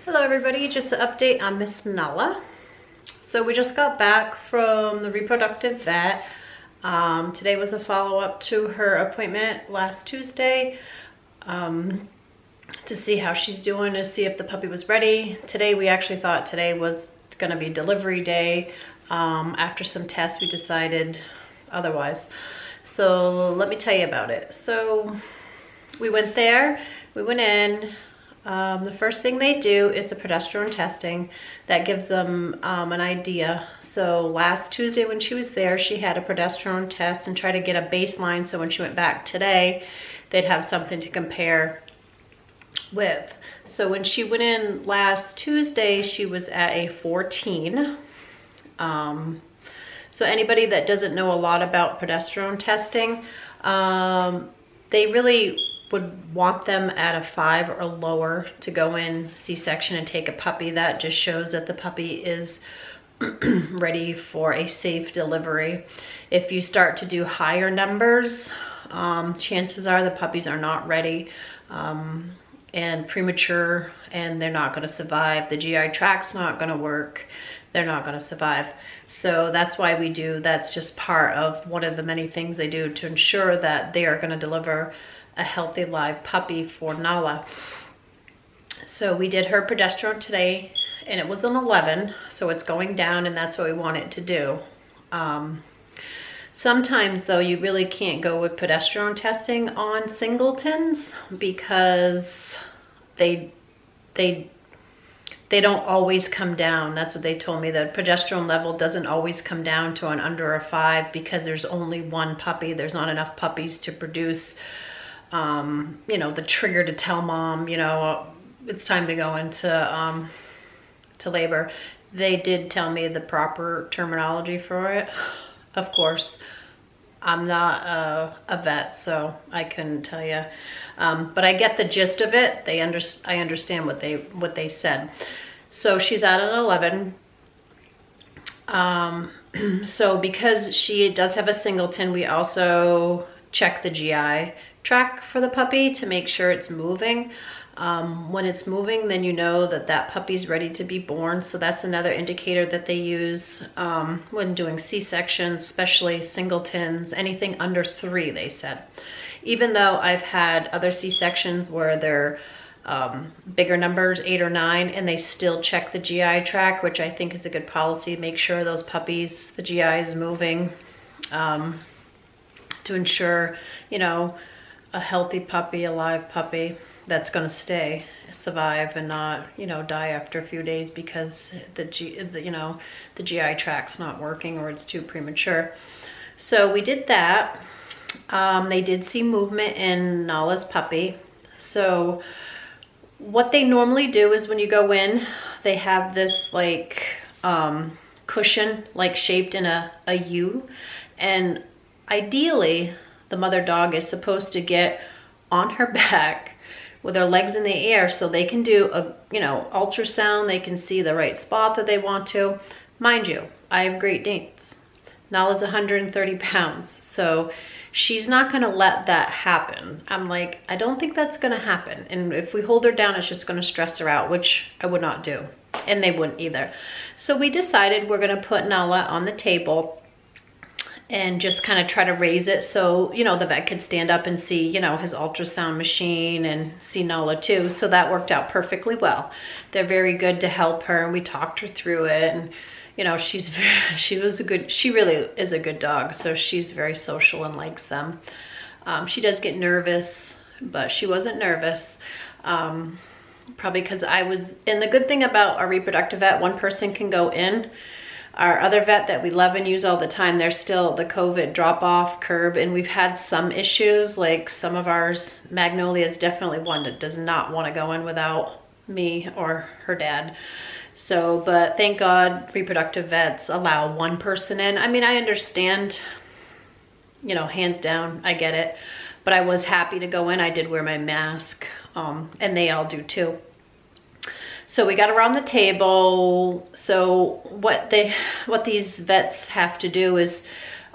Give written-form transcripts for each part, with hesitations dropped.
Hello everybody, just an update on Miss Nala. So we just got back from the reproductive vet. Today was a follow-up to her appointment last Tuesday to see how she's doing, to see if the puppy was ready. Today we actually thought today was gonna be delivery day. After some tests we decided otherwise. So let me tell you about it. So we went there, we went in. The first thing they do is the progesterone testing. That gives them an idea. So last Tuesday when she was there, she had a progesterone test and tried to get a baseline, so when she went back today, they'd have something to compare with. So when she went in last Tuesday, she was at a 14. So anybody that doesn't know a lot about progesterone testing, they really would want them at a 5 or lower to go in C-section and take a puppy. That just shows that the puppy is ready for a safe delivery. If you start to do higher numbers, chances are the puppies are not ready and premature, and they're not going to survive. The GI tract's not going to work. They're not going to survive. So that's why we do, that's just part of one of the many things they do to ensure that they are going to deliver a healthy live puppy for Nala. So we did her progesterone today and it was an 11, so it's going down, and that's what we want it to do. Sometimes though you really can't go with progesterone testing on singletons because they don't always come down. That's what they told me. The progesterone level doesn't always come down to an under a 5 because there's only one puppy. There's not enough puppies to produce you know, the trigger to tell mom, you know, it's time to go into to labor. They did tell me the proper terminology for it. Of course, I'm not a vet, so I couldn't tell you. But I get the gist of it. I understand what they said. So she's at an 11. So because she does have a singleton, we also check the GI tract for the puppy to make sure it's moving. When it's moving, then you know that that puppy's ready to be born. So that's another indicator that they use when doing C-sections, especially singletons, anything under 3, they said. Even though I've had other C-sections where they're bigger numbers, 8 or 9, and they still check the GI tract, which I think is a good policy. Make sure those puppies, the GI is moving to ensure, you know, a healthy puppy, a live puppy that's going to survive and not, you know, die after a few days because the GI tract's not working or it's too premature. So we did that. They did see movement in Nala's puppy. So what they normally do is when you go in, they have this like cushion like shaped in a U, and ideally the mother dog is supposed to get on her back with her legs in the air so they can do a, you know, ultrasound. They can see the right spot that they want to. Mind you, I have Great Danes. Nala's 130 pounds, so she's not gonna let that happen. I'm like, I don't think that's gonna happen. And if we hold her down, it's just gonna stress her out, which I would not do. And they wouldn't either. So we decided we're gonna put Nala on the table and just kind of try to raise it so, you know, the vet could stand up and see, you know, his ultrasound machine and see Nala too. So that worked out perfectly well. They're very good to help her, and we talked her through it. And, you know, she really is a good dog. So she's very social and likes them. She does get nervous, but she wasn't nervous. Probably because and the good thing about our reproductive vet, one person can go in. Our other vet that we love and use all the time, there's still the COVID drop-off curb, and we've had some issues, like some of ours. Magnolia is definitely one that does not want to go in without me or her dad. So, but thank God reproductive vets allow one person in. I mean, I understand, you know, hands down, I get it. But I was happy to go in. I did wear my mask, and they all do too. So we got around the table. So what these vets have to do is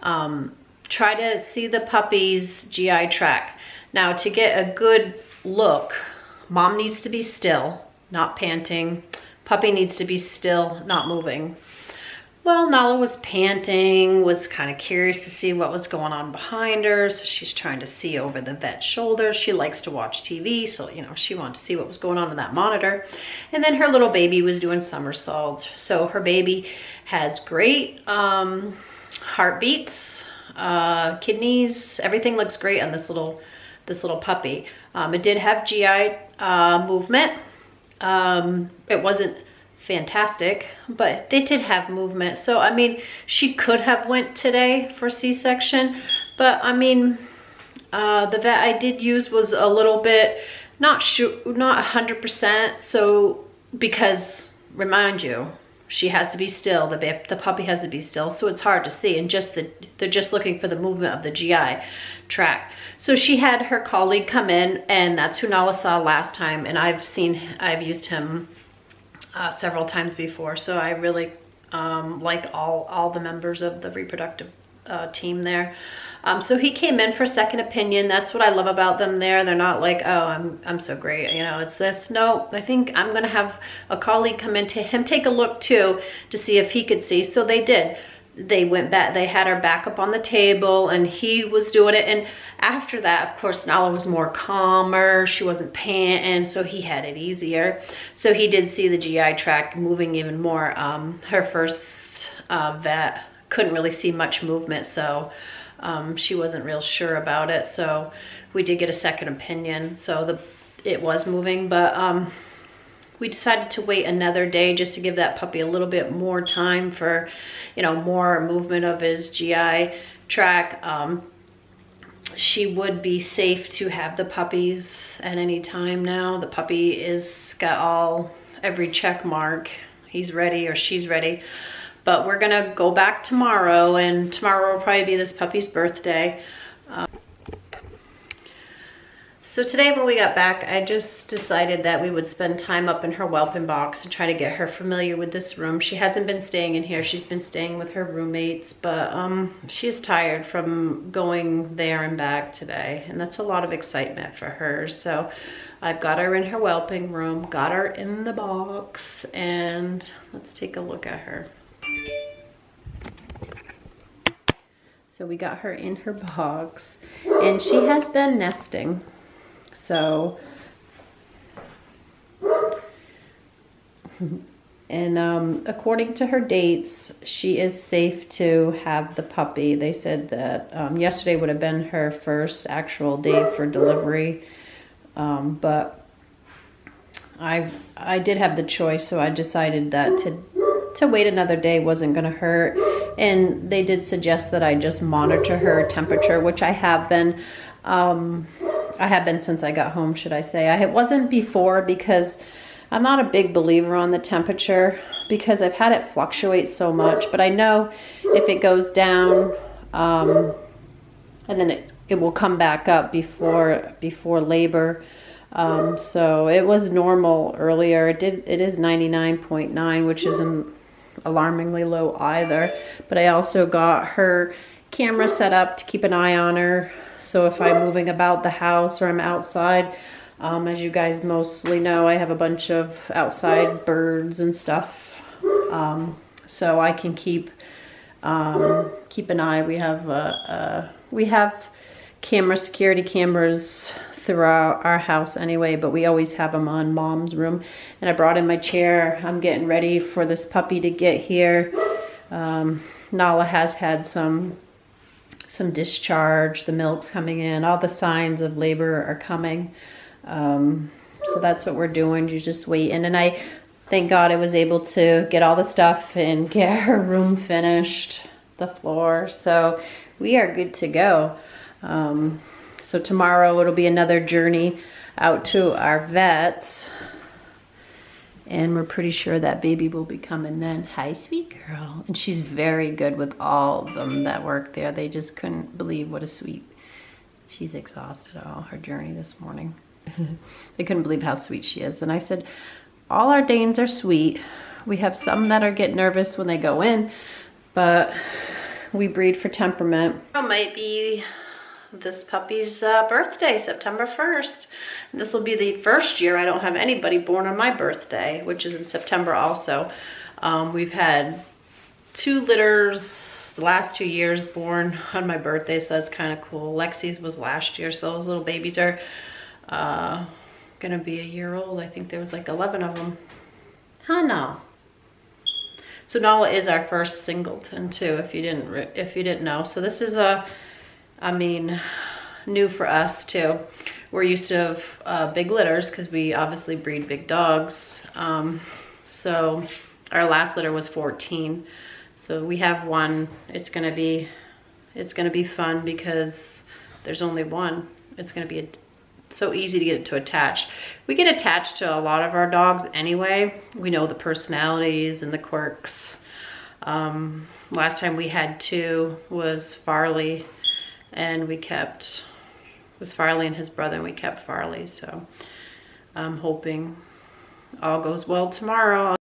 try to see the puppy's GI tract. Now, to get a good look, mom needs to be still. not panting. Puppy needs to be still, not moving. Well, Nala was panting, was kind of curious to see what was going on behind her. So she's trying to see over the vet's shoulder. She likes to watch TV. So, you know, she wanted to see what was going on in that monitor. And then her little baby was doing somersaults. So her baby has great heartbeats, kidneys, everything looks great on this little puppy. It did have GI movement. It wasn't fantastic, but they did have movement. So I mean, she could have went today for C-section, but I mean, the vet I did use was a little bit not 100%. So because remind you, she has to be still. The puppy has to be still, so it's hard to see. And they're just looking for the movement of the GI tract. So she had her colleague come in, and that's who Nala saw last time. And I've used him several times before, so I really like all the members of the reproductive team there. So he came in for second opinion. That's what I love about them there. They're not like, oh, I'm so great, you know, it's this. No, I think I'm gonna have a colleague come in to him, take a look too, to see if he could see. So they did. They went back, they had her back up on the table, and he was doing it. And after that, of course, Nala was more calmer. She wasn't panting, so he had it easier. So he did see the GI tract moving even more. Her first vet couldn't really see much movement, so she wasn't real sure about it. So we did get a second opinion. So it was moving, but we decided to wait another day just to give that puppy a little bit more time for, you know, more movement of his GI tract. She would be safe to have the puppies at any time now. The puppy is got every check mark. He's ready or she's ready. But we're gonna go back tomorrow, and tomorrow will probably be this puppy's birthday. So today when we got back, I just decided that we would spend time up in her whelping box and try to get her familiar with this room. She hasn't been staying in here. She's been staying with her roommates, but she is tired from going there and back today, and that's a lot of excitement for her. So I've got her in her whelping room, got her in the box, and let's take a look at her. So we got her in her box, and she has been nesting. So, and according to her dates, she is safe to have the puppy. They said that yesterday would have been her first actual day for delivery, but I did have the choice, so I decided that to wait another day wasn't going to hurt. And they did suggest that I just monitor her temperature, which I have been. I have been since I got home, should I say. It wasn't before, because I'm not a big believer on the temperature because I've had it fluctuate so much. But I know if it goes down and then it will come back up before labor. So it was normal earlier. It is 99.9, which isn't alarmingly low either. But I also got her camera set up to keep an eye on her. So if I'm moving about the house or I'm outside, as you guys mostly know, I have a bunch of outside birds and stuff. So I can keep an eye. We have security cameras throughout our house anyway, but we always have them on Mom's room. And I brought in my chair. I'm getting ready for this puppy to get here. Nala has had some discharge, the milk's coming in, all the signs of labor are coming. So that's what we're doing. You just wait. And I thank God I was able to get all the stuff and get her room finished, the floor. So we are good to go. So tomorrow it'll be another journey out to our vet. And we're pretty sure that baby will be coming then. Hi, sweet girl. And she's very good with all of them that work there. They just couldn't believe what a sweet. She's exhausted all her journey this morning. They couldn't believe how sweet she is. And I said, all our Danes are sweet. We have some that get nervous when they go in, but we breed for temperament. It might be this puppy's birthday, September 1st. This will be the first year I don't have anybody born on my birthday, which is in September also. We've had 2 litters the last 2 years born on my birthday, so that's kind of cool. Lexi's was last year, so those little babies are gonna be a year old. I think there was like 11 of them. Huh, no. So Nala is our first singleton too, if you didn't know. So this is new for us too. We're used to have big litters because we obviously breed big dogs. So our last litter was 14. So we have one. It's gonna be fun because there's only one. It's gonna be so easy to get it to attach. We get attached to a lot of our dogs anyway. We know the personalities and the quirks. Last time we had 2 was Farley, and Farley and his brother, and we kept Farley. So I'm hoping all goes well tomorrow.